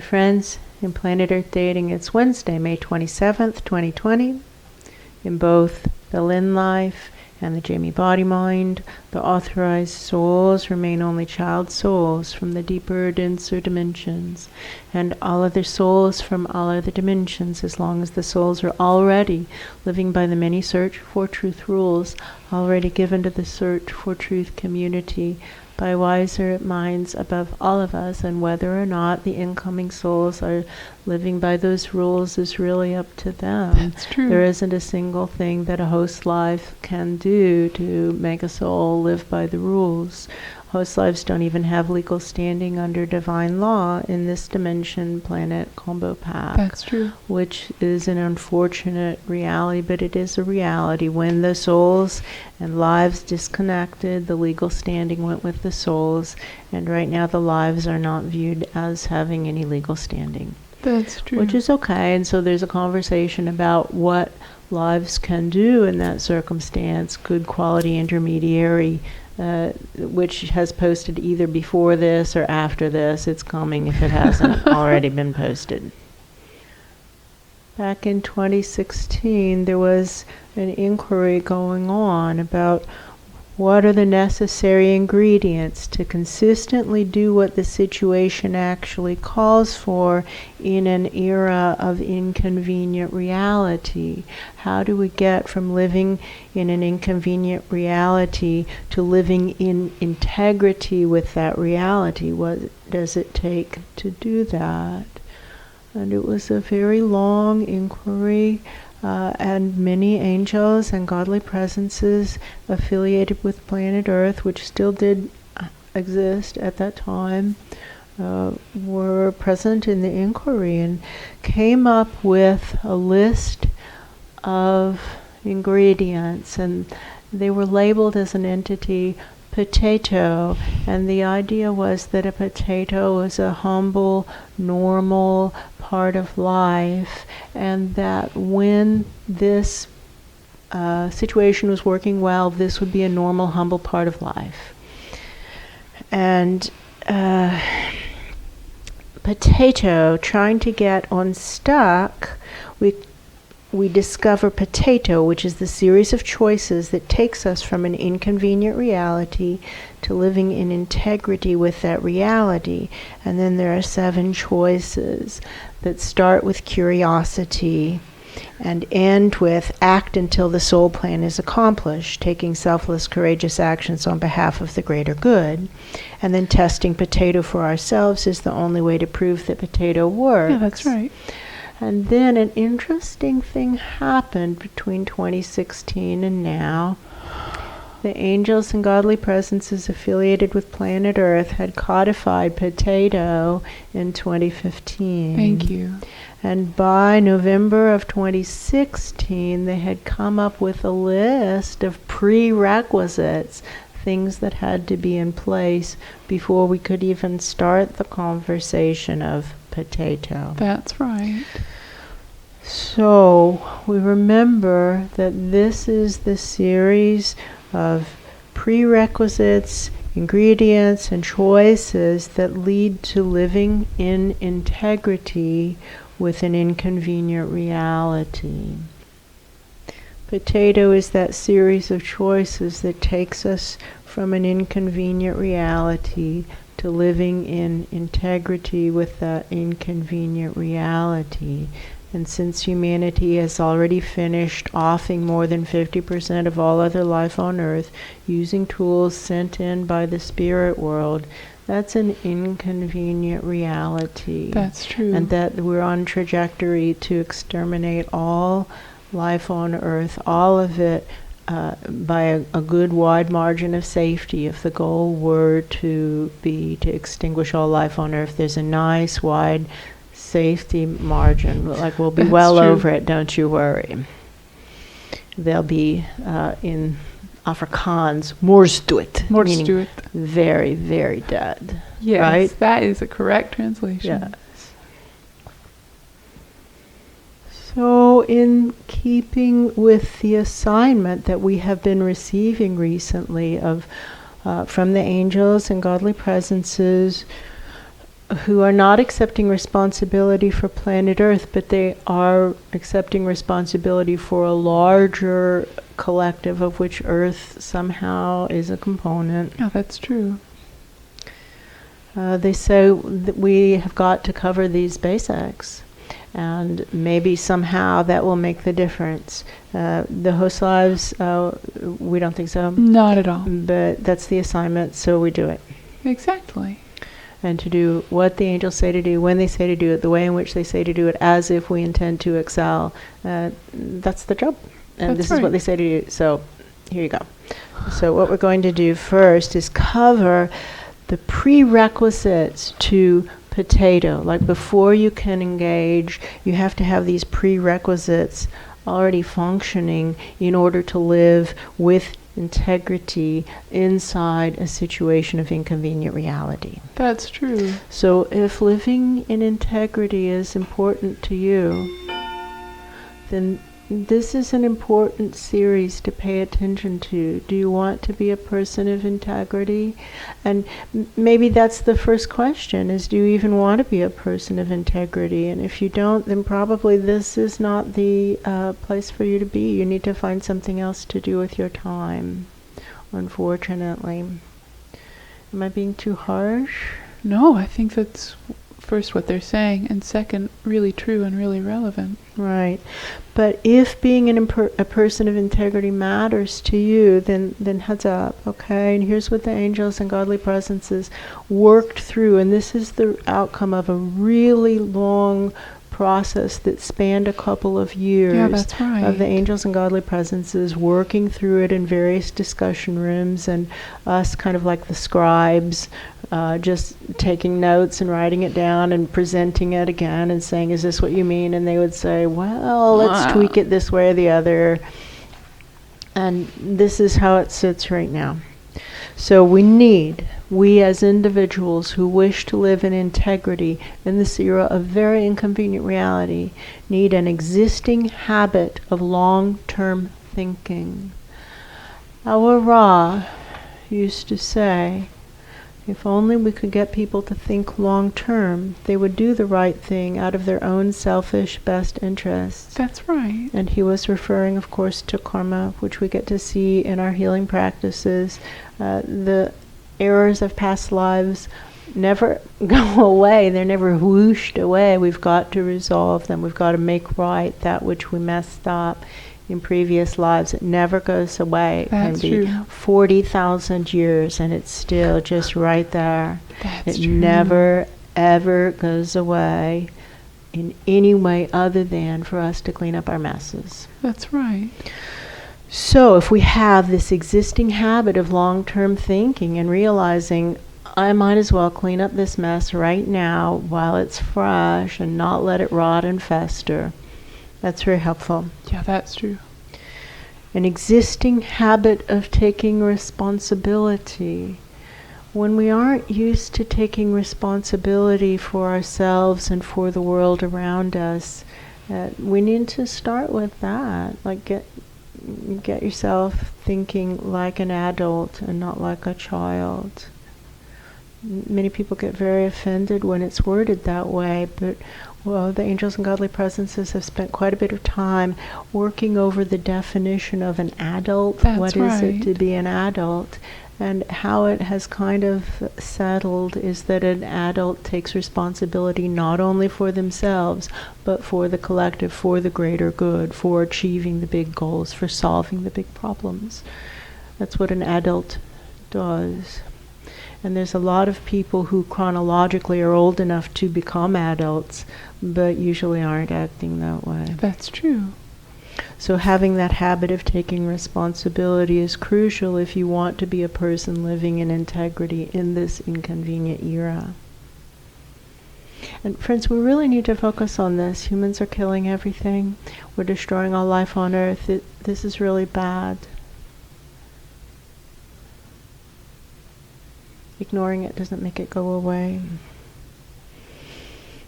friends in Planet Earth Dating, it's Wednesday, May 27th, 2020. In both the Lynn life and the Jamie body mind, the authorized souls remain only child souls from the deeper, denser dimensions, and all other souls from all other dimensions, as long as the souls are already living by the many search for truth rules already given to the search for truth community by wiser minds above all of us, and whether or not the incoming souls are living by those rules is really up to them. That's true. There isn't a single thing that a host life can do to make a soul live by the rules. Host lives don't even have legal standing under divine law in this dimension planet combo pack. That's true. Which is an unfortunate reality, but it is a reality. When the souls and lives disconnected, the legal standing went with the souls, and right now the lives are not viewed as having any legal standing. That's true. Which is okay, and so there's a conversation about what lives can do in that circumstance. Good quality intermediary, which has posted either before this or after this. It's coming if it hasn't already been posted. Back in 2016, there was an inquiry going on about what are the necessary ingredients to consistently do what the situation actually calls for in an era of inconvenient reality. How do we get from living in an inconvenient reality to living in integrity with that reality? What does it take to do that? And it was a very long inquiry. And many angels and godly presences affiliated with planet Earth, which still did exist at that time, were present in the inquiry and came up with a list of ingredients, and they were labeled as an entity potato, and the idea was that a potato was a humble, normal part of life, and that when this situation was working well, this would be a normal, humble part of life. And potato, trying to get unstuck, we discover potato, which is the series of choices that takes us from an inconvenient reality to living in integrity with that reality. And then there are 7 choices that start with curiosity and end with act until the soul plan is accomplished, taking selfless, courageous actions on behalf of the greater good. And then testing potato for ourselves is the only way to prove that potato works. Yeah, that's right. And then an interesting thing happened between 2016 and now. The angels and godly presences affiliated with planet Earth had codified potato in 2015. Thank you. And by November of 2016, they had come up with a list of prerequisites, things that had to be in place before we could even start the conversation of potato. That's right. So we remember that this is the series of prerequisites, ingredients, and choices that lead to living in integrity with an inconvenient reality. Potato is that series of choices that takes us from an inconvenient reality to living in integrity with that inconvenient reality. And since humanity has already finished offing more than 50% of all other life on Earth using tools sent in by the spirit world, that's an inconvenient reality. That's true. And that we're on trajectory to exterminate all life on Earth, all of it, by a good wide margin of safety. If the goal were to be to extinguish all life on Earth, there's a nice wide safety margin. Like, we'll be That's well true. over it, don't you worry. They'll be in Afrikaans, moorstoot, meaning Moorstoot. very, very dead. Yes, right? that is a correct translation. Yes. So in keeping with the assignment that we have been receiving recently of from the angels and godly presences who are not accepting responsibility for planet Earth, but they are accepting responsibility for a larger collective of which Earth somehow is a component. Yeah, that's true. They say that we have got to cover these basics, and maybe somehow that will make the difference. The host lives, we don't think so. Not at all. But that's the assignment, so we do it. Exactly. And to do what the angels say to do, when they say to do it, the way in which they say to do it, as if we intend to excel. That's the job. And That's this right. is what they say to do. So here you go. So what we're going to do first is cover the prerequisites to potato. Like before you can engage, you have to have these prerequisites already functioning in order to live with integrity inside a situation of inconvenient reality. That's true. So if living in integrity is important to you, then this is an important series to pay attention to. Do you want to be a person of integrity? And maybe that's the first question, is do you even want to be a person of integrity? And if you don't, then probably this is not the place for you to be. You need to find something else to do with your time, unfortunately. Am I being too harsh? No, I think that's first what they're saying, and second, really true and really relevant. Right. But if being a person of integrity matters to you, then heads up, okay? And here's what the angels and godly presences worked through. And this is the outcome of a really long process that spanned a couple of years. Yeah, that's right. Of the angels and godly presences working through it in various discussion rooms, and us kind of like the scribes, just taking notes and writing it down and presenting it again and saying, is this what you mean? And they would say, well, let's tweak it this way or the other. And this is how it sits right now. So we as individuals who wish to live in integrity in this era of very inconvenient reality, need an existing habit of long-term thinking. Our Ra used to say, if only we could get people to think long-term, they would do the right thing out of their own selfish best interests. That's right. And he was referring, of course, to karma, which we get to see in our healing practices. The errors of past lives never go away. They're never whooshed away. We've got to resolve them. We've got to make right that which we messed up in previous lives. It never goes away. It That's can be true. 40,000 years and it's still just right there. That's It true. never, ever goes away in any way other than for us to clean up our messes. That's right. So if we have this existing habit of long-term thinking and realizing, I might as well clean up this mess right now while it's fresh and not let it rot and fester, that's very helpful. Yeah, that's true. An existing habit of taking responsibility. When we aren't used to taking responsibility for ourselves and for the world around us, we need to start with that. Like get yourself thinking like an adult and not like a child. Many people get very offended when it's worded that way, but the angels and godly presences have spent quite a bit of time working over the definition of an adult. That's what is it right. to be an adult? And how it has kind of settled is that an adult takes responsibility not only for themselves, but for the collective, for the greater good, for achieving the big goals, for solving the big problems. That's what an adult does. And there's a lot of people who chronologically are old enough to become adults, but usually aren't acting that way. That's true. So having that habit of taking responsibility is crucial if you want to be a person living in integrity in this inconvenient era. And friends, we really need to focus on this. Humans are killing everything. We're destroying all life on Earth. This is really bad. Ignoring it doesn't make it go away.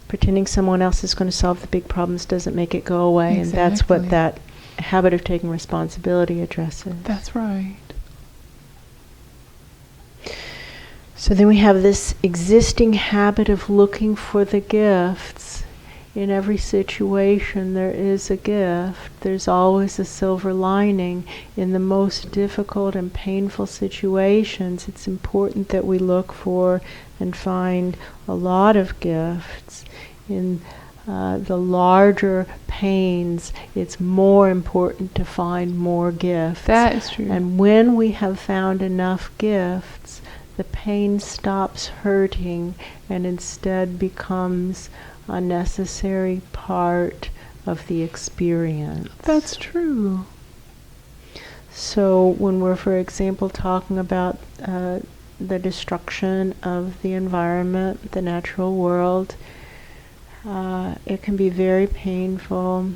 Pretending someone else is going to solve the big problems doesn't make it go away. Exactly. And that's what that habit of taking responsibility addresses. That's right. So then we have this existing habit of looking for the gifts. In every situation there is a gift. There's always a silver lining. In the most difficult and painful situations, it's important that we look for and find a lot of gifts. In the larger pains, it's more important to find more gifts. That is true. And when we have found enough gifts, the pain stops hurting and instead becomes a necessary part of the experience. That's true. So when we're, for example, talking about the destruction of the environment, the natural world, it can be very painful.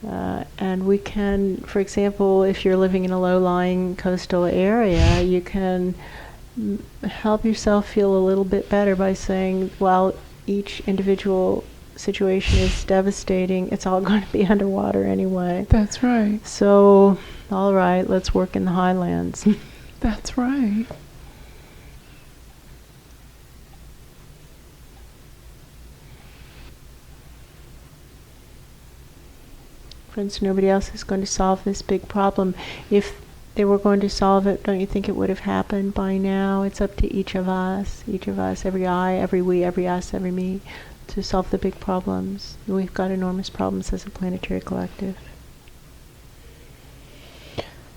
And we can, for example, if you're living in a low-lying coastal area, you can help yourself feel a little bit better by saying, well, each individual situation is devastating. It's all going to be underwater anyway. That's right. So, all right, let's work in the highlands. That's right. Friends, nobody else is going to solve this big problem. If they were going to solve it, don't you think it would have happened by now? It's up to each of us, every I, every we, every us, every me, to solve the big problems. We've got enormous problems as a planetary collective.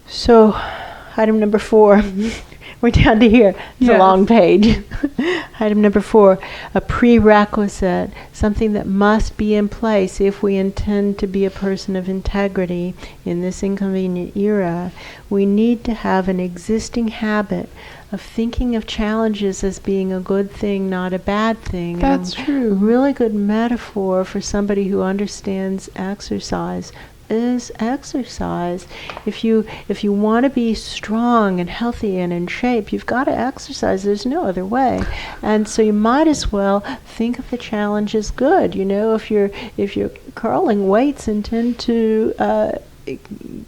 So, item number 4. We're down to here. It's a long page. Item number 4, a prerequisite, something that must be in place if we intend to be a person of integrity in this inconvenient era. We need to have an existing habit of thinking of challenges as being a good thing, not a bad thing. That's true. A really good metaphor for somebody who understands exercise is exercise. If you want to be strong and healthy and in shape, you've got to exercise. There's no other way. And so you might as well think of the challenge as good. You know, if you're curling weights, intend to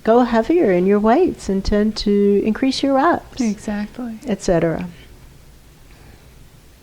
go heavier in your weights, intend to increase your reps. Exactly. Etc.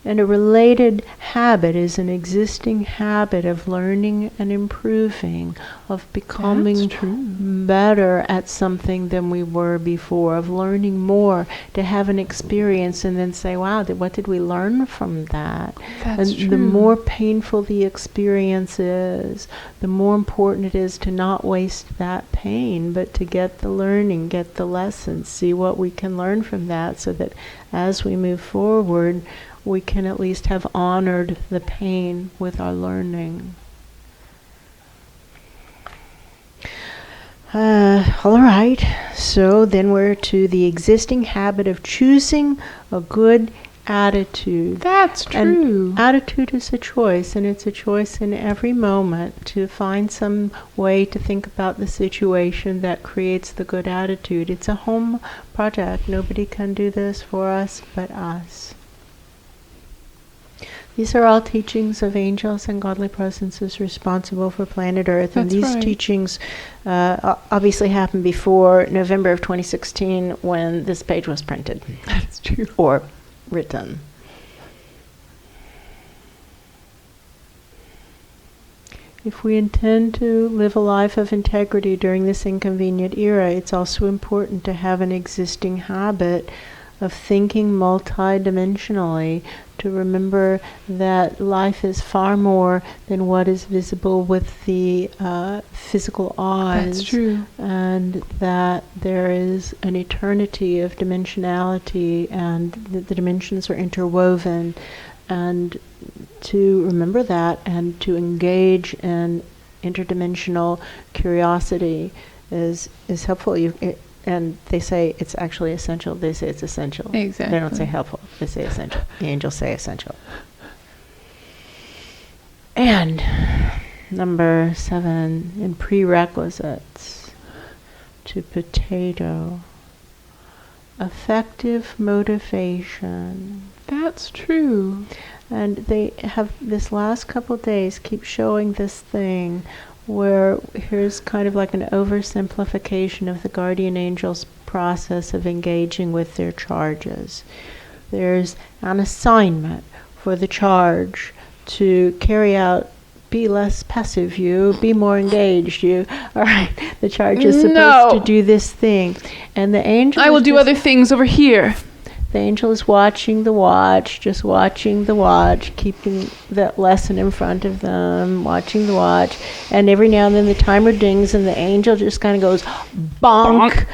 And a related habit is an existing habit of learning and improving, of becoming better at something than we were before, of learning more, to have an experience and then say, wow, what did we learn from that? That's true. The more painful the experience is, the more important it is to not waste that pain, but to get the learning, get the lessons, see what we can learn from that, so that as we move forward, we can at least have honored the pain with our learning. All right, so then we're to the existing habit of choosing a good attitude. That's true. And attitude is a choice, and it's a choice in every moment to find some way to think about the situation that creates the good attitude. It's a home project. Nobody can do this for us but us. These are all teachings of angels and godly presences responsible for planet Earth. And these teachings obviously happened before November of 2016 when this page was printed. That's true. Or written. If we intend to live a life of integrity during this inconvenient era, it's also important to have an existing habit of thinking multidimensionally, to remember that life is far more than what is visible with the physical eyes. That's true. And that there is an eternity of dimensionality, and the dimensions are interwoven. And to remember that and to engage in interdimensional curiosity is helpful. And they say it's actually essential. They say it's essential. Exactly. They don't say helpful. They say essential. The angels say essential. And number 7, in prerequisites to potato, effective motivation. That's true. And they have this last couple days keep showing this thing where here's kind of like an oversimplification of the guardian angels' process of engaging with their charges. there's an assignment for the charge to carry out. Be less passive, you. Be more engaged, you. All right. The charge is supposed to do this thing. And the angel I will do other things over here. The angel is watching the watch, just watching the watch, keeping that lesson in front of them, watching the watch. And every now and then the timer dings and the angel just kind of goes bonk.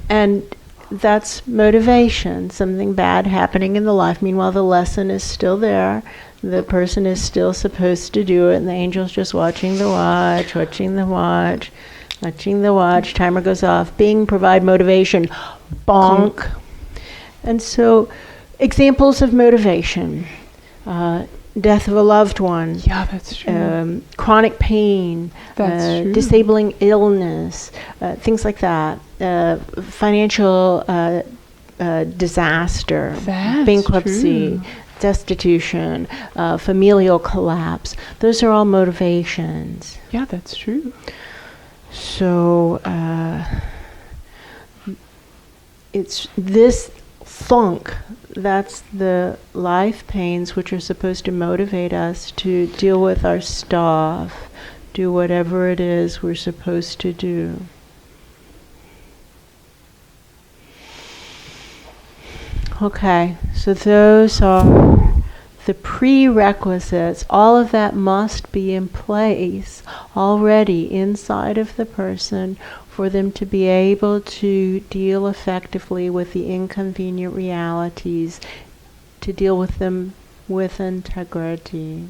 And that's motivation, something bad happening in the life. Meanwhile, the lesson is still there. The person is still supposed to do it, and the angel's just watching the watch, watching the watch, watching the watch. Timer goes off. Bing, provide motivation. Bonk. And so, examples of motivation. Death of a loved one. Yeah, that's true. Chronic pain. That's true. Disabling illness. Things like that. Financial disaster. That's bankruptcy. True. Destitution, familial collapse. Those are all motivations. Yeah, that's true. So it's this funk, that's the life pains which are supposed to motivate us to deal with our stuff, do whatever it is we're supposed to do. Okay, so those are the prerequisites. All of that must be in place already inside of the person for them to be able to deal effectively with the inconvenient realities, to deal with them with integrity.